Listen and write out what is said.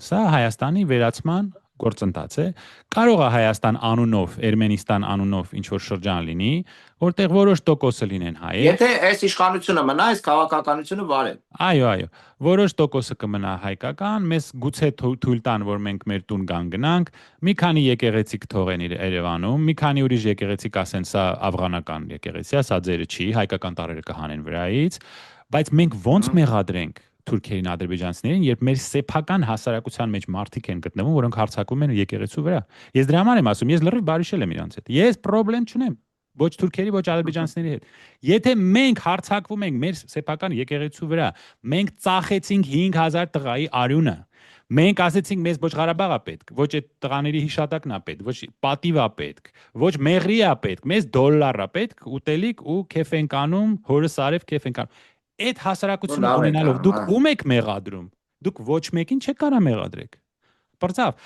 Սա Հայաստանի վերացման գործընթաց է։ Կարող է Հայաստան անունով, Էրմենիստան անունով ինչ որ շրջան լինի, որտեղ որոշ տոկոսը լինեն հայեր։ Եթե այս իշխանությունը մնա, այս քաղաքականությունը վարե։ Այո, որոշ տոկոսը կմնա հայկական, մեզ գուցե թույլ տան, որ մենք մեր տուն գանք, մի քանի եկեղեցի կթողեն Երևանում, մի քանի ուրիշ եկեղեցի կասեն սա աֆղանական եկեղեցի է, սա ձերը չի, հայկական տարրերը կհանեն վրայից, բայց մենք ոնց մեղադրենք թուրքերին, ադրբեջանցիներին, երբ մեր սեփական հասարակության մեջ մարդիկ են գտնվում, որոնք հարձակվում են եկեղեցու վրա։ Ես դրա համար եմ ասում, ես լրիվ բարիշել եմ իրանց հետ։ Ես խնդրեմ չունեմ ոչ թուրքերի, ոչ ադրբեջանցիների հետ։ Եթե մենք հարձակվում ենք մեր սեփական եկեղեցու վրա, մենք ծախեցինք 5000 տղայի արյունը։ Մենք ասեցինք մեզ ոչ Ղարաբաղ է պետք, ոչ այդ տղաների հիշատակն է պետք, ոչ պատիվ է պետք, ոչ մեղրի է պետք, մեզ դոլար է պետք, ուտելիք ու քեֆ ենք անում, հորս արև քեֆ ենք անում։ Այդ հասարակությունը ունենալով դուք ում եք մեղադրում։ Դուք ոչ մեկին չեք կարող մեղադրեք։ Բարձավ։